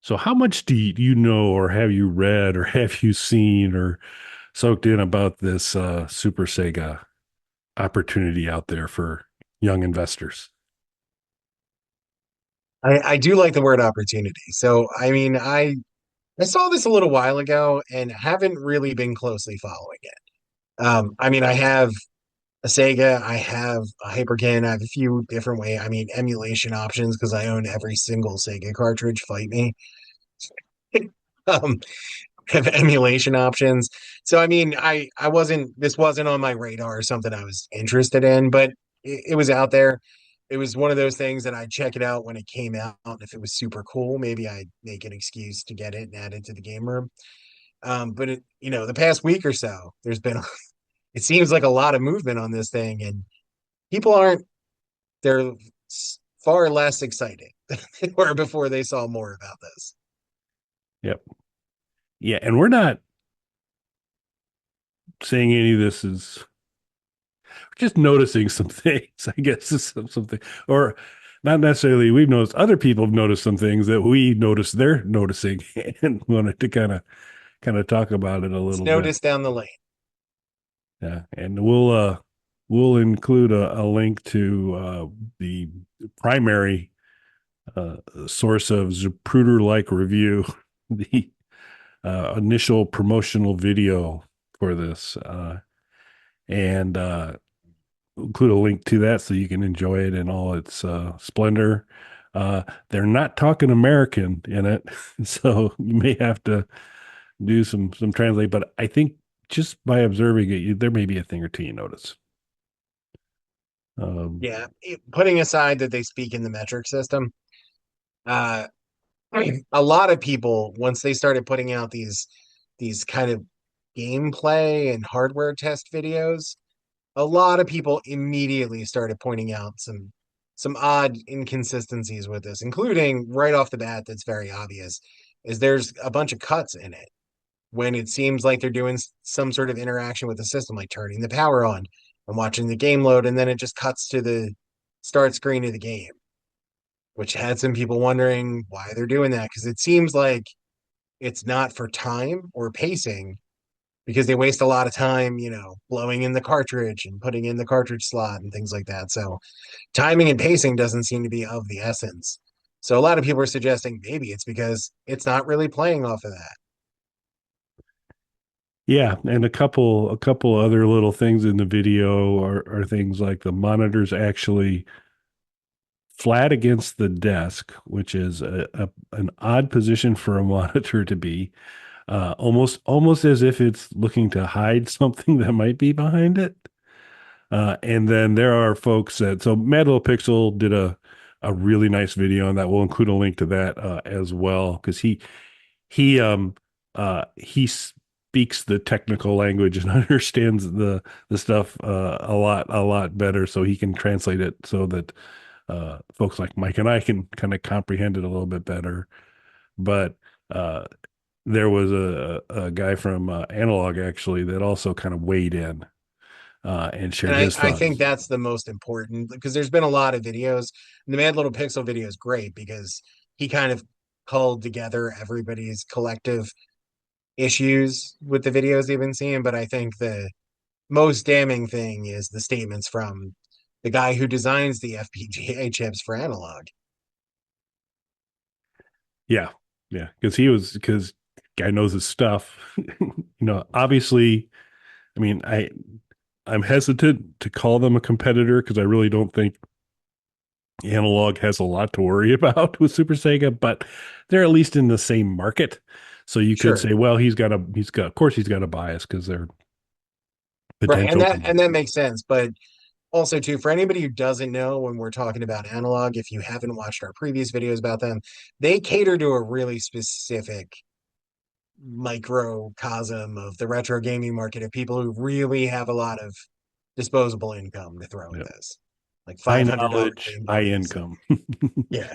So how much do you know, or have you read, or have you seen, or soaked in about this Super Sega opportunity out there for young investors? I do like the word opportunity. So, I mean, I saw this a little while ago and haven't really been closely following it. I mean, I have a Sega, I have a Hyperkin, I have a few different emulation options because I own every single Sega cartridge. Fight me. Um, have emulation options. So, I mean, I wasn't this wasn't on my radar or something I was interested in, but it was out there. It was one of those things that I'd check it out when it came out. If it was super cool, maybe I'd make an excuse to get it and add it to the game room. But the past week or so, there's been it seems like a lot of movement on this thing, and people aren't they're far less excited than they were before they saw more about this. Yep. Yeah, and we're not saying any of this is just noticing some things. I guess is something, or not necessarily. We've noticed other people have noticed some things that we noticed they're noticing, and wanted to kind of talk about it a It's little bit. noticed down the lane. Yeah, and we'll include a link to the primary source of Zapruder-like review, the initial promotional video for this, and include a link to that so you can enjoy it in all its splendor. They're not talking American in it, so you may have to do some translate. But I think just by observing it, there may be a thing or two you notice. Um, Yeah, putting aside that they speak in the metric system, uh, a lot of people once they started putting out these kind of gameplay and hardware test videos, a lot of people immediately started pointing out some odd inconsistencies with this, including right off the bat that's very obvious, is there's a bunch of cuts in it when it seems like they're doing some sort of interaction with the system, like turning the power on and watching the game load, and then it just cuts to the start screen of the game, which had some people wondering why they're doing that because it seems like it's not for time or pacing because they waste a lot of time, blowing in the cartridge and putting in the cartridge slot and things like that. So timing and pacing doesn't seem to be of the essence. So a lot of people are suggesting maybe it's because it's not really playing off of that. yeah, and a couple other little things in the video are things like the monitors actually flat against the desk, which is an odd position for a monitor to be, almost as if it's looking to hide something that might be behind it. And then there are folks that Metal Pixel did a really nice video, and that we'll include a link to that as well because he speaks the technical language and understands the stuff a lot better, so he can translate it so that folks like Mike and I can kind of comprehend it a little bit better. But uh, there was a guy from Analog actually that also kind of weighed in and And shared I, his I think thoughts. that's the most important because there's been a lot of videos. And the Mad Little Pixel video is great because he kind of culled together everybody's collective issues with the videos they've been seeing. But I think the most damning thing is the statements from the guy who designs the FPGA chips for analog. Yeah, yeah, because guy knows his stuff. Obviously, I mean, I'm hesitant to call them a competitor because I really don't think Analog has a lot to worry about with Super Sega, but they're at least in the same market. So you could Sure. say, well, of course, he's got a bias because they're Right. And potential. that makes sense. But also too, for anybody who doesn't know when we're talking about analog, if you haven't watched our previous videos about them, they cater to a really specific microcosm of the retro gaming market of people who really have a lot of disposable income to throw at Yeah. this. Like High $500 knowledge, Game high Boys and income. yeah.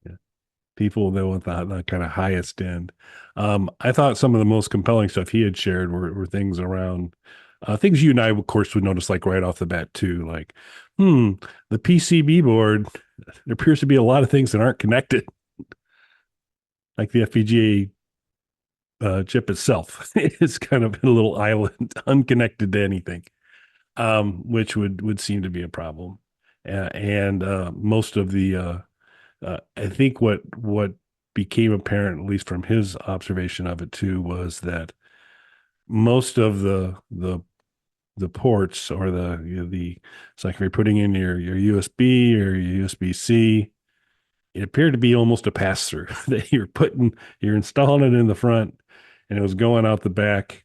Yeah. People that want the kind of highest end. I thought some of the most compelling stuff he had shared were things around things you and I, of course, would notice like right off the bat too. Like, the PCB board, there appears to be a lot of things that aren't connected. like the FPGA chip itself is kind of a little island, unconnected to anything, which would seem to be a problem. And most of the I think what became apparent, at least from his observation of it too, was that most of the ports or the it's like if you're putting in your USB or your USB-C, it appeared to be almost a pass through that you're installing it in the front and it was going out the back,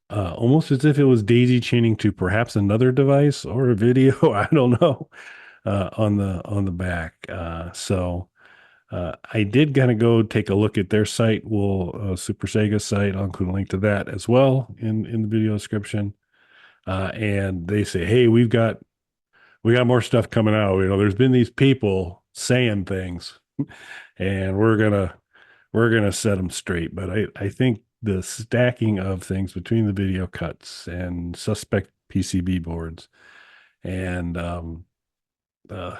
almost as if it was daisy chaining to perhaps another device or a video. I don't know, on the back. I did kind of go take a look at their site. Super Sega site. I'll include a link to that as well in the video description. And they say, hey, we got more stuff coming out. There's been these people saying things, and we're gonna set them straight. But I think the stacking of things between the video cuts and suspect PCB boards and uh,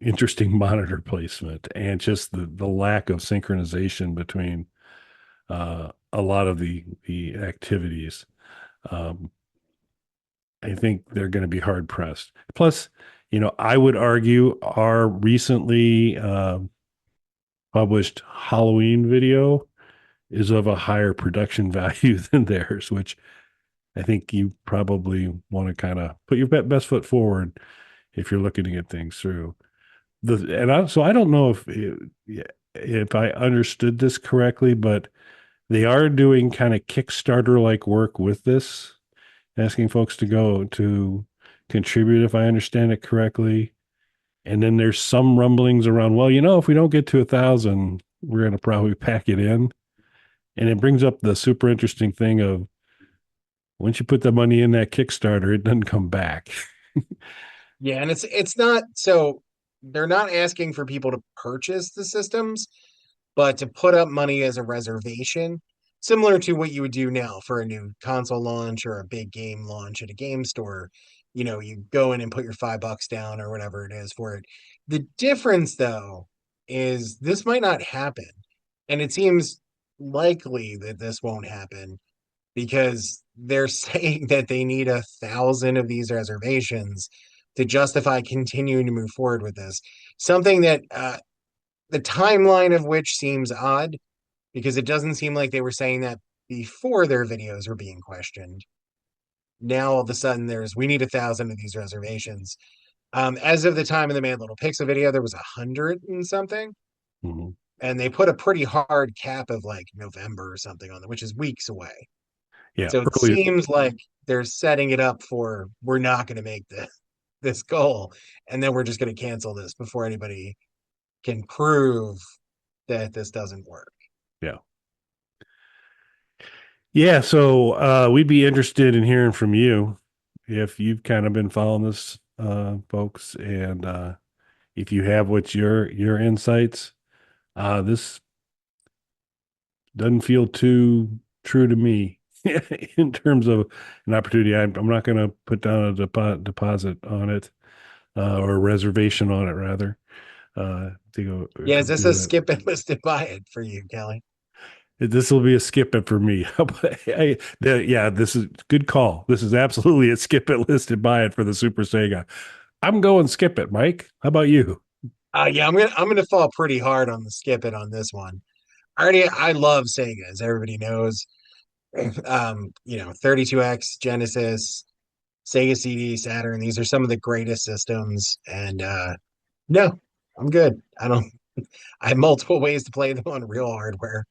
interesting monitor placement and just the lack of synchronization between a lot of the activities. Um, I think they're going to be hard pressed. Plus, I would argue our recently published Halloween video is of a higher production value than theirs, which I think you probably want to kind of put your best foot forward if you're looking to get things through. So I don't know if I understood this correctly, but they are doing kind of Kickstarter like work with this, asking folks to go to contribute, if I understand it correctly. And then there's some rumblings around, well, if we don't get to 1,000, we're going to probably pack it in. And it brings up the super interesting thing of once you put the money in that Kickstarter, it doesn't come back. Yeah, and it's not so they're not asking for people to purchase the systems, but to put up money as a reservation, similar to what you would do now for a new console launch or a big game launch at a game store. You go in and put your $5 down or whatever it is for it. The difference, though, is this might not happen. And it seems likely that this won't happen because they're saying that they need 1,000 of these reservations to justify continuing to move forward with this. Something that the timeline of which seems odd because it doesn't seem like they were saying that before their videos were being questioned. Now all of a sudden we need 1,000 of these reservations. As of the time of the Mad Little Pixel video, there was 100 and something, Mhm. and they put a pretty hard cap of like November or something on it, which is weeks away. Yeah, So it early. seems like they're setting it up for we're not going to make this goal, and then we're just going to cancel this before anybody can prove that this doesn't work. Yeah. Yeah, so we'd be interested in hearing from you if you've kind of been following this, folks, and if you have what's your insights. This doesn't feel too true to me in terms of an opportunity. I'm not going to put down a deposit on it, or a reservation on it, rather, Yeah, to is this a do it. skip and listed buy it for you, Kelly? This will be a skip it for me. Yeah, this is good call. This is absolutely a skip it listed buy it for the Super Sega. I'm going skip it, Mike. How about you? Yeah, I'm gonna fall pretty hard on the skip it on this one. I love Sega, as everybody knows. 32X, Genesis, Sega CD, Saturn. These are some of the greatest systems. And no, I'm good. I have multiple ways to play them on real hardware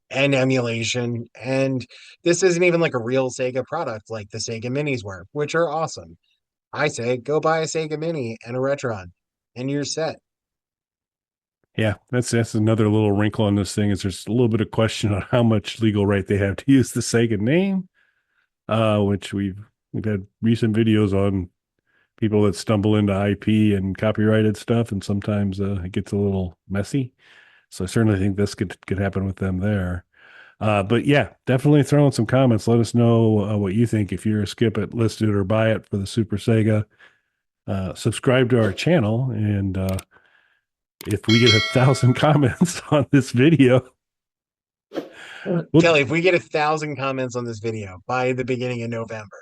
and emulation. And this isn't even like a real Sega product like the Sega Minis were, which are awesome. I say go buy a Sega Mini and a Retron, and you're set. Yeah, that's another little wrinkle on this thing is there's a little bit of question on how much legal right they have to use the Sega name, which we've had recent videos on people that stumble into IP and copyrighted stuff, and sometimes it gets a little messy. So I certainly think this could happen with them there. But yeah, definitely throw in some comments. Let us know what you think. If you're a skip it, list it, or buy it for the Super Sega, subscribe to our channel. And if we get 1,000 comments on this video, Well, Kelly, if we get 1,000 comments on this video by the beginning of November,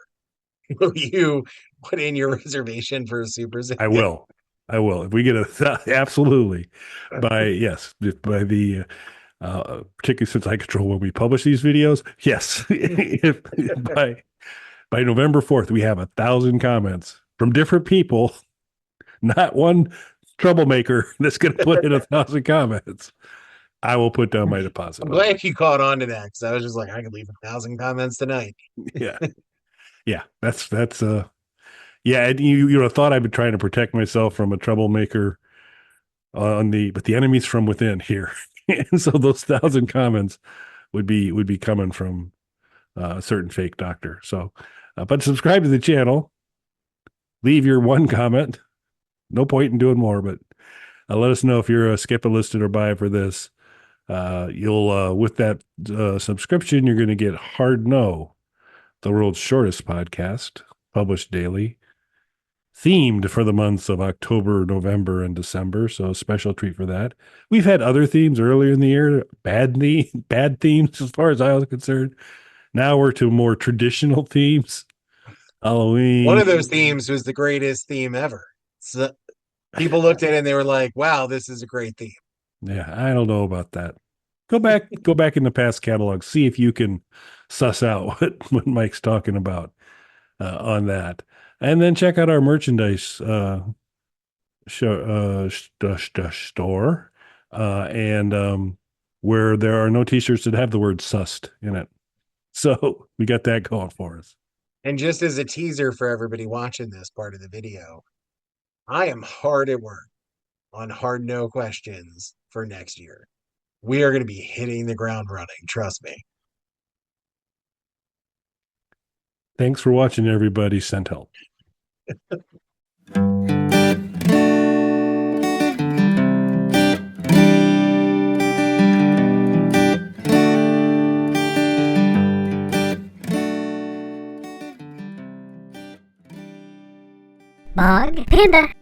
will you put in your reservation for a Super I Sega? will. I will. If we get a absolutely by yes, by the particularly since I control when we publish these videos, yes. if by by November 4th, we have 1,000 comments from different people, not one troublemaker that's going to put in 1,000 comments. I will put down my deposit I'm on glad you caught on to that because I was just like, I could leave 1,000 comments tonight. it. Yeah, yeah. That's yeah. And you know thought I've been trying to protect myself from a troublemaker on the but the enemy's from within here, and so those 1,000 comments would be coming from a certain fake doctor. So, but subscribe to the channel. Leave your one comment. No point in doing more, but let us know if you're a skip a listed or buy for this. You'll with that subscription, you're going to get Hard No, the world's shortest podcast, published daily, themed for the months of October, November, and December. So a special treat for that. We've had other themes earlier in the year, bad themes as far as I was concerned. Now we're to more traditional themes. One of those Halloween. themes was the greatest theme ever. So people looked at it and they were like, wow, this is a great theme. Yeah, I don't know about that. Go back in the past catalog, see if you can suss out what Mike's talking about on that. And then check out our merchandise store and where there are no t-shirts that have the word sussed in it. So we got that going for us. And just as a teaser for everybody watching this part of the video, I am hard at work on hard no questions for next year. We are going to be hitting the ground running. Trust me. Thanks for watching, everybody. Send help. Bog Panda.